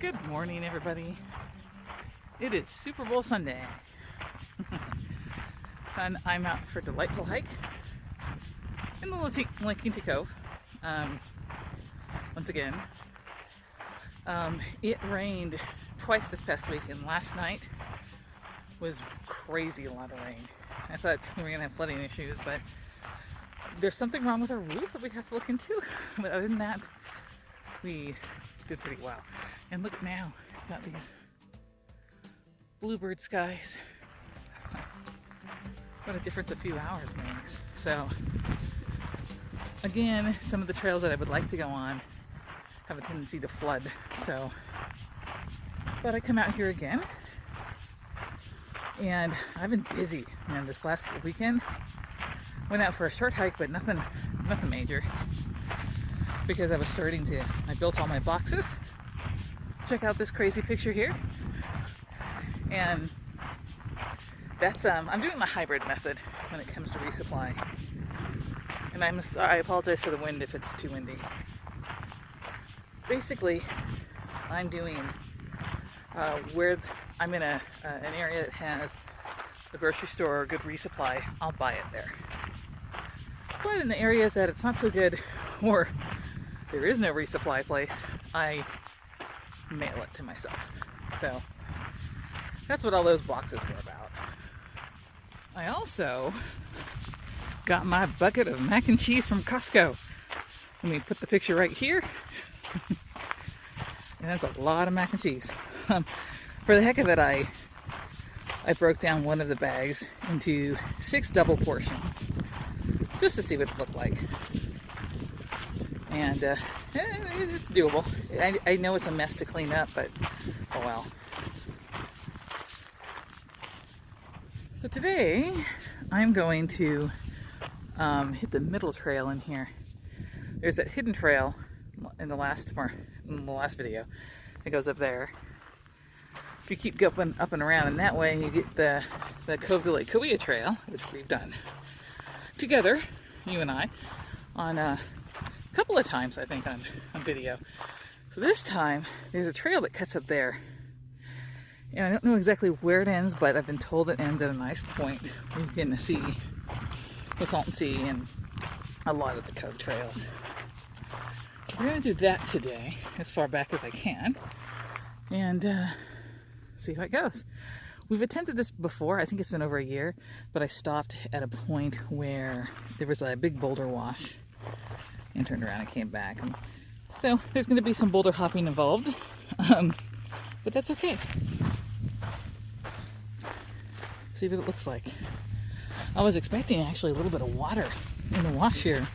Good morning, everybody. It is Super Bowl Sunday, and I'm out for a delightful hike in the Quinta Cove. Once again, it rained twice this past week, and last night was crazy a lot of rain. I thought we were gonna have flooding issues, but there's something wrong with our roof that we have to look into. But other than that, we did pretty well. And look now, got these bluebird skies. What a difference a few hours makes. So again, some of the trails that I would like to go on have a tendency to flood. So but I come out here again, and I've been busy. Man, this last weekend went out for a short hike, but nothing major, because I built all my boxes. Check out this crazy picture here. And that's, I'm doing the hybrid method when it comes to resupply. And I apologize for the wind if it's too windy. Basically, I'm doing, where I'm in an area that has a grocery store or a good resupply, I'll buy it there. But in the areas that it's not so good, or there is no resupply place, I mail it to myself. So that's what all those boxes were about. I also got my bucket of mac and cheese from Costco. Let me put the picture right here. And that's a lot of mac and cheese. For the heck of it, I broke down one of the bags into 6 double portions just to see what it looked like. And it's doable. I know it's a mess to clean up, but oh well. So today I'm going to hit the middle trail in here. There's that hidden trail in the last video that goes up there. If you keep going up and around, and that way you get the Cove to Lake Kauai trail, which we've done together, you and I, on a couple of times, I think, on video. So this time there's a trail that cuts up there, and I don't know exactly where it ends, but I've been told it ends at a nice point where you can see the Salton Sea and a lot of the Cove trails. So we're going to do that today, as far back as I can, and see how it goes. We've attempted this before. I think it's been over a year, but I stopped at a point where there was a big boulder wash and turned around and came back. And so there's going to be some boulder hopping involved, but that's okay. See what it looks like. I was expecting actually a little bit of water in the wash here,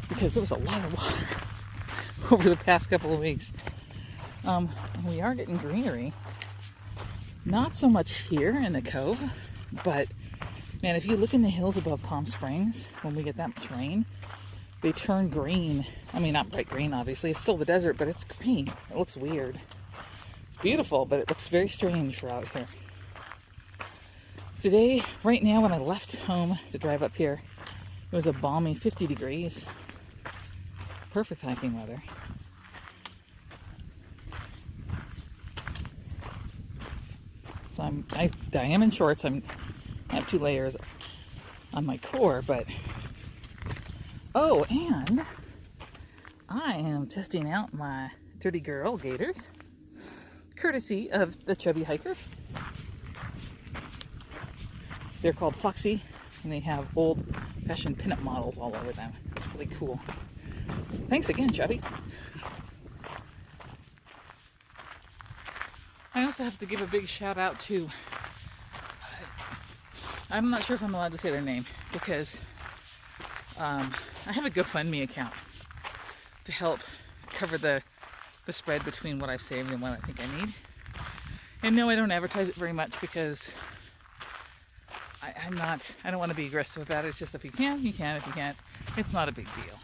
because there was a lot of water over the past couple of weeks. We are getting greenery. Not so much here in the Cove, but man, if you look in the hills above Palm Springs, when we get that much rain, they turn green. I mean, not bright green, obviously. It's still the desert, but it's green. It looks weird. It's beautiful, but it looks very strange for out here. Today, right now, when I left home to drive up here, it was a balmy 50 degrees. Perfect hiking weather. So I am in shorts. I have 2 layers on my core, but oh, and I am testing out my Dirty Girl gaiters, courtesy of the Chubby Hiker. They're called Foxy, and they have old-fashioned pinup models all over them. It's really cool. Thanks again, Chubby. I also have to give a big shout out to, I'm not sure if I'm allowed to say their name, because I have a GoFundMe account to help cover the spread between what I've saved and what I think I need. And no, I don't advertise it very much, because I don't want to be aggressive about it. It's just, if you can, you can. If you can't, it's not a big deal.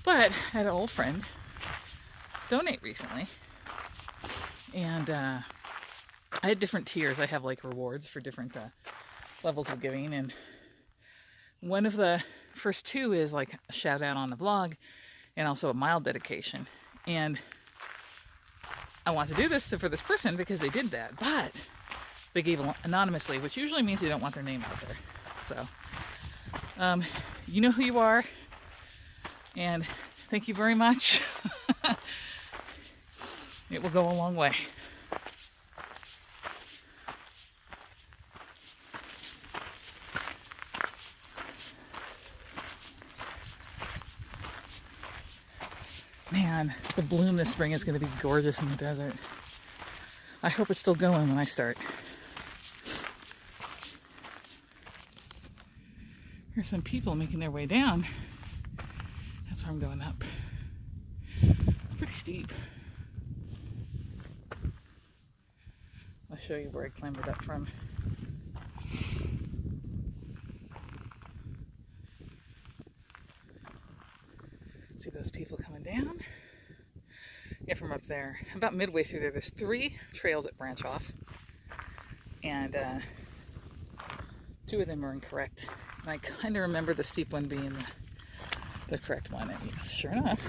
But I had an old friend donate recently, and I had different tiers. I have like rewards for different levels of giving, and one of the first 2 is like a shout out on the vlog, and also a mild dedication. And I want to do this for this person because they did that, but they gave anonymously, which usually means they don't want their name out there. So, you know who you are, and thank you very much. It will go a long way. Man, the bloom this spring is going to be gorgeous in the desert. I hope it's still going when I start. Here's some people making their way down. That's where I'm going up. It's pretty steep. I'll show you where I clambered up from. See those people coming down? Yeah, from up there. About midway through there, there's 3 trails that branch off. And 2 of them are incorrect. And I kind of remember the steep one being the correct one. And yes, sure enough.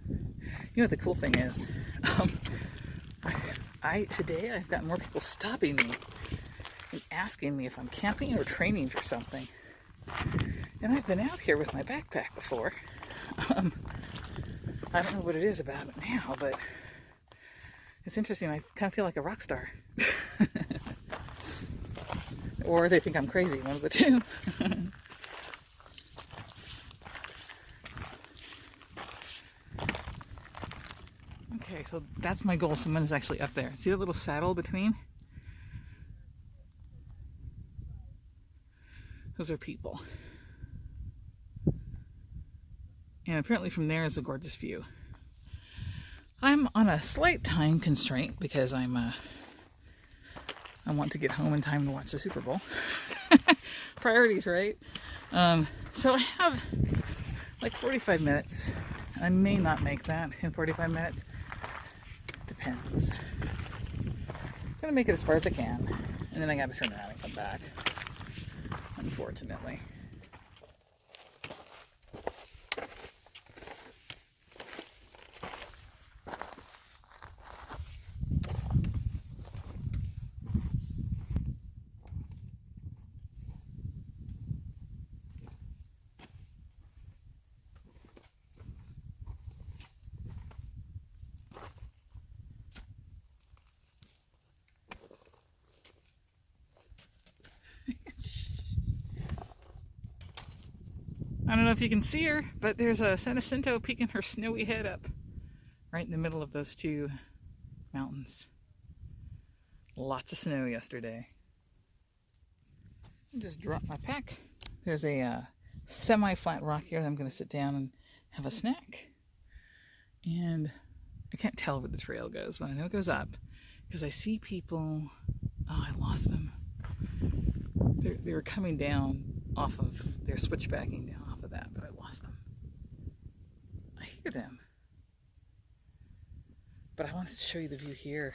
You know what the cool thing is? Today I've got more people stopping me and asking me if I'm camping or training for something. And I've been out here with my backpack before. I don't know what it is about it now, but it's interesting. I kind of feel like a rock star. Or they think I'm crazy, one of the two. Okay, so that's my goal. Someone is actually up there. See that little saddle between? Those are people. And apparently from there is a gorgeous view. I'm on a slight time constraint because I want to get home in time to watch the Super Bowl. Priorities, right? So I have like 45 minutes. I may not make that in 45 minutes. Depends. I'm gonna make it as far as I can, and then I gotta turn around and come back. Unfortunately. I don't know if you can see her, but there's a San Jacinto peeking her snowy head up right in the middle of those 2 mountains. Lots of snow yesterday. I just dropped my pack. There's a semi-flat rock here that I'm going to sit down and have a snack. And I can't tell where the trail goes, but I know it goes up because I see people. Oh, I lost them. They were coming down off of, they're switchbacking down off of that, but I lost them. I hear them. But I wanted to show you the view here.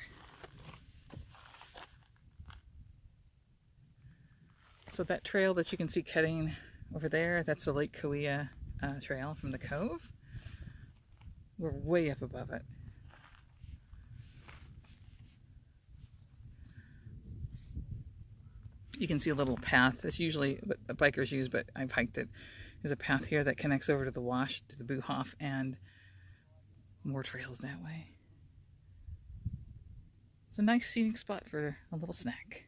So that trail that you can see cutting over there, that's the Lake Kauai trail from the Cove. We're way up above it. You can see a little path. That's usually what the bikers use, but I've hiked it. There's a path here that connects over to the Wash, to the Buhoff, and more trails that way. It's a nice scenic spot for a little snack.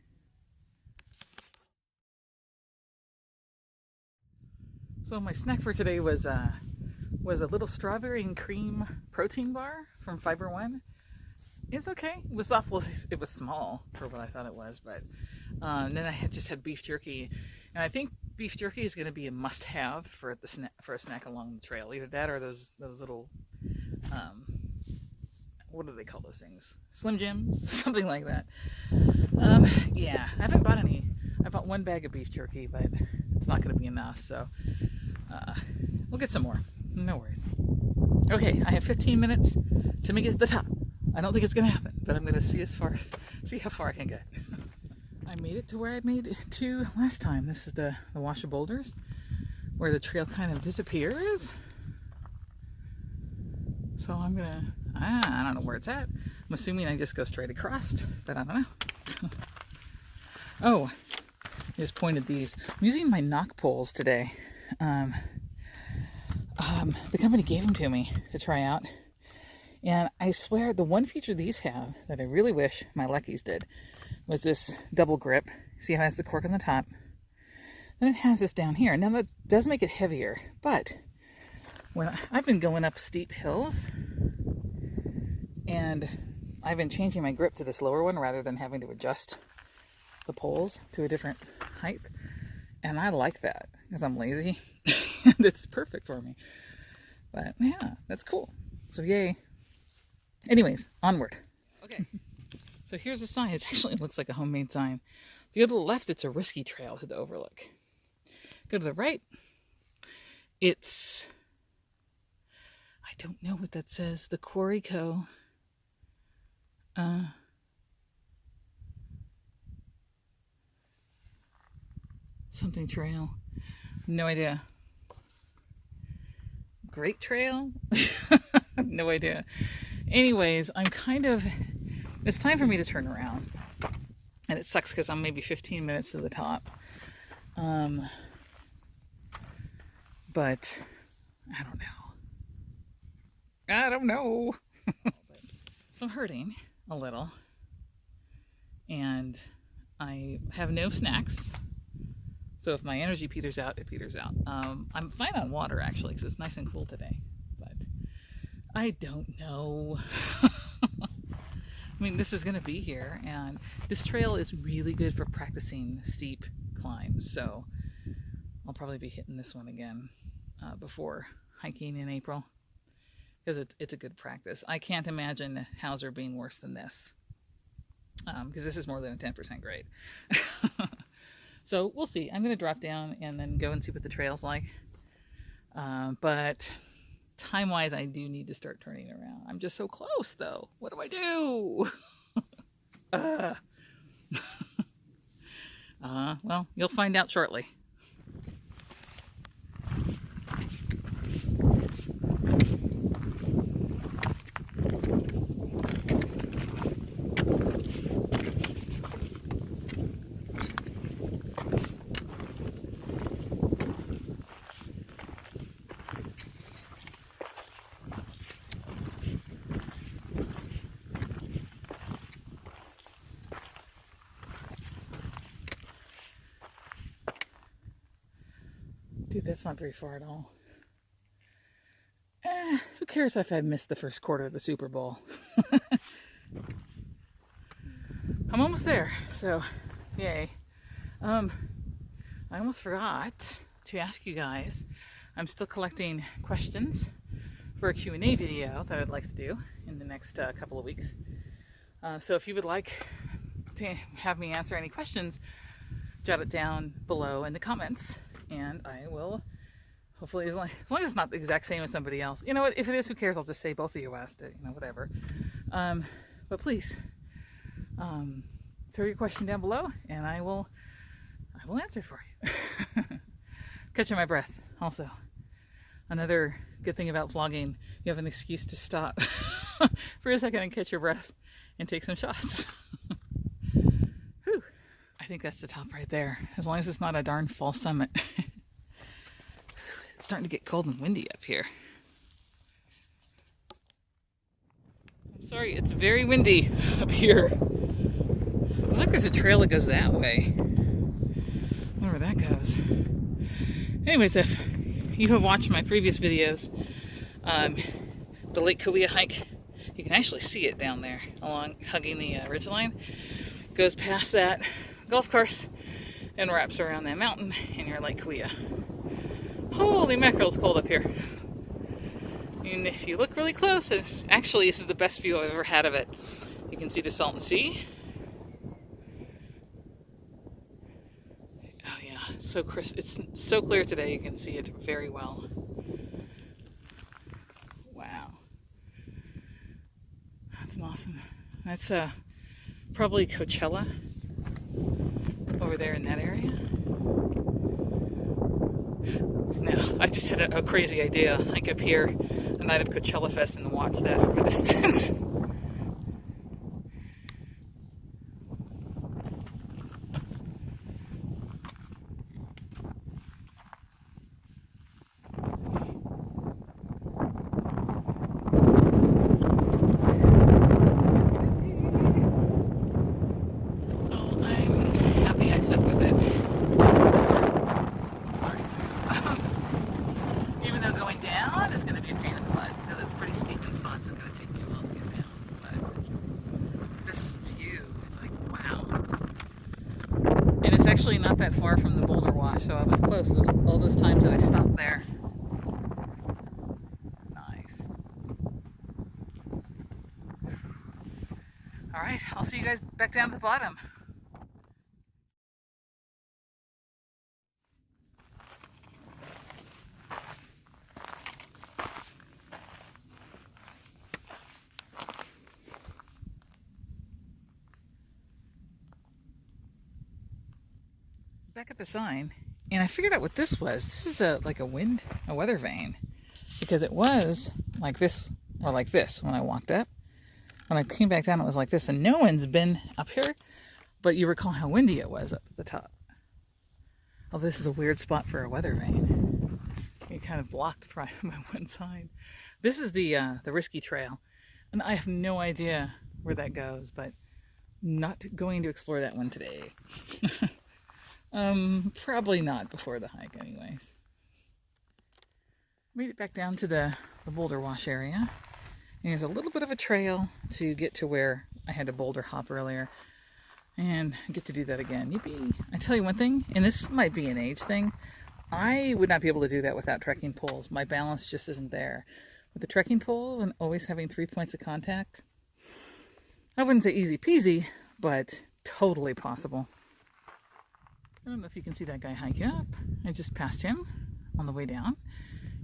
So my snack for today was a little strawberry and cream protein bar from Fiber One. It's okay. It was awful. It was small for what I thought it was, but then I just had beef jerky, and I think beef jerky is going to be a must-have for a snack along the trail. Either that or those little what do they call those things? Slim Jims, something like that. Yeah, I haven't bought any. I bought 1 bag of beef jerky, but it's not going to be enough. So we'll get some more. No worries. Okay, I have 15 minutes to make it to the top. I don't think it's going to happen, but I'm going to see how far I can get. I made it to where I made it to last time. This is the Wash of Boulders, where the trail kind of disappears. So I'm gonna, I don't know where it's at. I'm assuming I just go straight across, but I don't know. Oh, I just pointed these. I'm using my knock poles today. The company gave them to me to try out. And I swear the one feature these have that I really wish my Luckies did was this double grip. See how it has the cork on the top? Then it has this down here. Now that does make it heavier, but when I've been going up steep hills and I've been changing my grip to this lower one rather than having to adjust the poles to a different height. And I like that because I'm lazy and it's perfect for me. But yeah, that's cool. So yay. Anyways, onward. Okay. So here's a sign. It actually looks like a homemade sign. If you go to the left, it's a risky trail to the Overlook. Go to the right, it's, I don't know what that says, the Quinta Cove. Something trail. No idea. Great trail? No idea. Anyways, I'm kind of, it's time for me to turn around. And it sucks because I'm maybe 15 minutes to the top. But I don't know. So I'm hurting a little. And I have no snacks. So if my energy peters out, it peters out. I'm fine on water actually because it's nice and cool today. But I don't know. I mean, this is going to be here, and this trail is really good for practicing steep climbs, so I'll probably be hitting this one again before hiking in April, because it's a good practice. I can't imagine Hauser being worse than this, because this is more than a 10% grade. So we'll see. I'm going to drop down and then go and see what the trail's like. But time-wise, I do need to start turning around. I'm just so close, though. What do I do? Well, you'll find out shortly. Dude, that's not very far at all. Who cares if I missed the first quarter of the Super Bowl? I'm almost there, so yay. I almost forgot to ask you guys. I'm still collecting questions for a Q&A video that I'd like to do in the next couple of weeks. So if you would like to have me answer any questions, jot it down below in the comments. And I will, hopefully, as long as it's not the exact same as somebody else. You know what, if it is, who cares? I'll just say both of you asked it, you know, whatever. But please, throw your question down below, and I will answer it for you. Catching my breath, also. Another good thing about vlogging, you have an excuse to stop for a second and catch your breath and take some shots. Whew. I think that's the top right there, as long as it's not a darn false summit. It's starting to get cold and windy up here. I'm sorry, it's very windy up here. Looks like there's a trail that goes that way. I wonder where that goes. Anyways, if you have watched my previous videos, the Lake Kauai hike, you can actually see it down there, hugging the ridgeline. Goes past that golf course and wraps around that mountain, and you're Lake Kauai. Holy mackerel, it's cold up here. And if you look really close, this is the best view I've ever had of it. You can see the Salton Sea. Oh yeah, it's so crisp. It's so clear today, you can see it very well. Wow. That's awesome. That's probably Coachella over there in that area. No, I just had a crazy idea. Like up here, a night of Coachella Fest and watch that from a distance. Actually not that far from the boulder wash, so I was close all those times that I stopped there. Nice. All right, I'll see you guys back down at the bottom. Back at the sign, and I figured out what this was. This is like a weather vane, because it was like this or like this when I walked up. When I came back down, it was like this, and no one's been up here, but you recall how windy it was up at the top. Oh, this is a weird spot for a weather vane. It kind of blocked by one side. This is the risky trail, and I have no idea where that goes, but not going to explore that one today. Probably not before the hike anyways. Made it back down to the boulder wash area. And there's a little bit of a trail to get to where I had to boulder hop earlier. And I get to do that again. Yippee. I tell you one thing, and this might be an age thing, I would not be able to do that without trekking poles. My balance just isn't there. With the trekking poles and always having 3 points of contact, I wouldn't say easy peasy, but totally possible. I don't know if you can see that guy hiking up. I just passed him on the way down.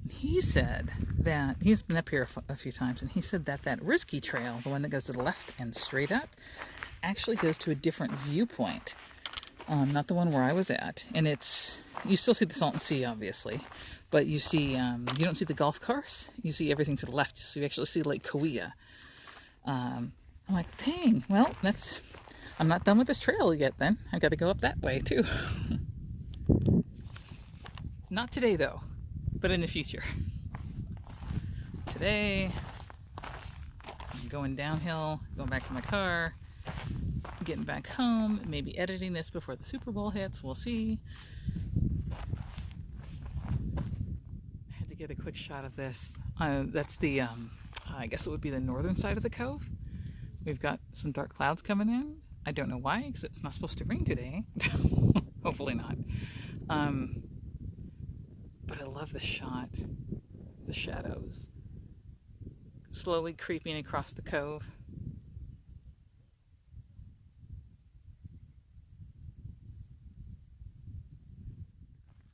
And he said that, he's been up here a few times, and he said that that risky trail, the one that goes to the left and straight up, actually goes to a different viewpoint. Not the one where I was at. And you still see the Salton Sea, obviously, but you see, you don't see the golf course. You see everything to the left, so you actually see Lake Kauai. I'm like, dang, well, I'm not done with this trail yet then. I've got to go up that way too. Not today though, but in the future. Today, I'm going downhill, going back to my car, getting back home, maybe editing this before the Super Bowl hits, we'll see. I had to get a quick shot of this. That's the, I guess it would be the northern side of the cove. We've got some dark clouds coming in. I don't know why, because it's not supposed to rain today. Hopefully not. But I love the shot. The shadows. Slowly creeping across the cove.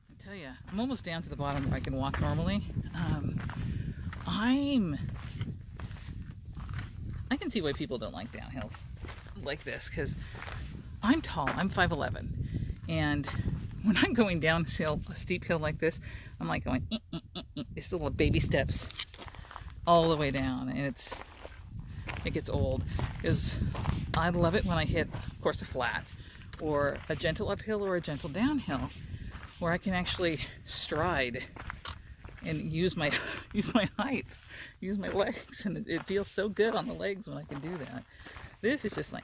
I tell you, I'm almost down to the bottom where I can walk normally. I can see why people don't like downhills like this, because I'm tall. I'm 5'11", and when I'm going down a steep hill like this, I'm like going these little baby steps all the way down, and it gets old. Because I love it when I hit, of course, a flat or a gentle uphill or a gentle downhill, where I can actually stride and use my height, use my legs, and it feels so good on the legs when I can do that. This is just like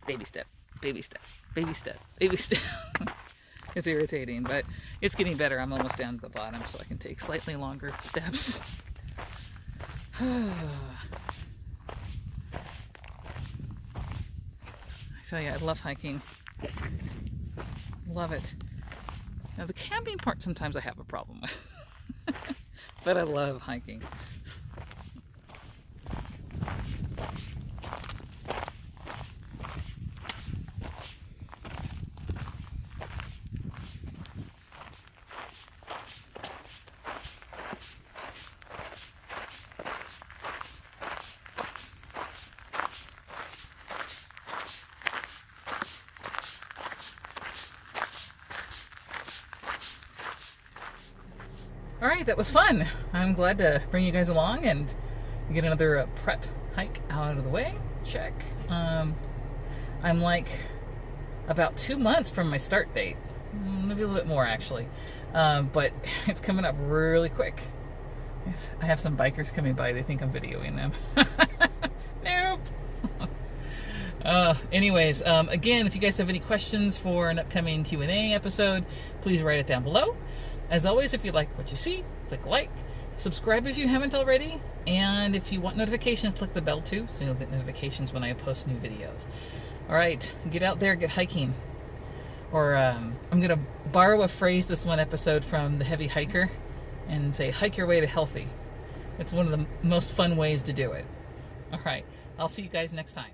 baby step, baby step, baby step, baby step. It's irritating, but it's getting better. I'm almost down to the bottom, so I can take slightly longer steps. I tell you, I love hiking. Love it. Now the camping part sometimes I have a problem with, but I love hiking. All right, that was fun. I'm glad to bring you guys along and get another prep hike out of the way. Check. I'm like about 2 months from my start date. Maybe a little bit more actually. But it's coming up really quick. I have some bikers coming by. They think I'm videoing them. Nope. Anyways, again, if you guys have any questions for an upcoming Q&A episode, please write it down below. As always, if you like what you see, click like, subscribe if you haven't already, and if you want notifications, click the bell too, so you'll get notifications when I post new videos. All right, get out there, get hiking. Or I'm going to borrow a phrase this one episode from The Heavy Hiker and say, hike your way to healthy. It's one of the most fun ways to do it. All right, I'll see you guys next time.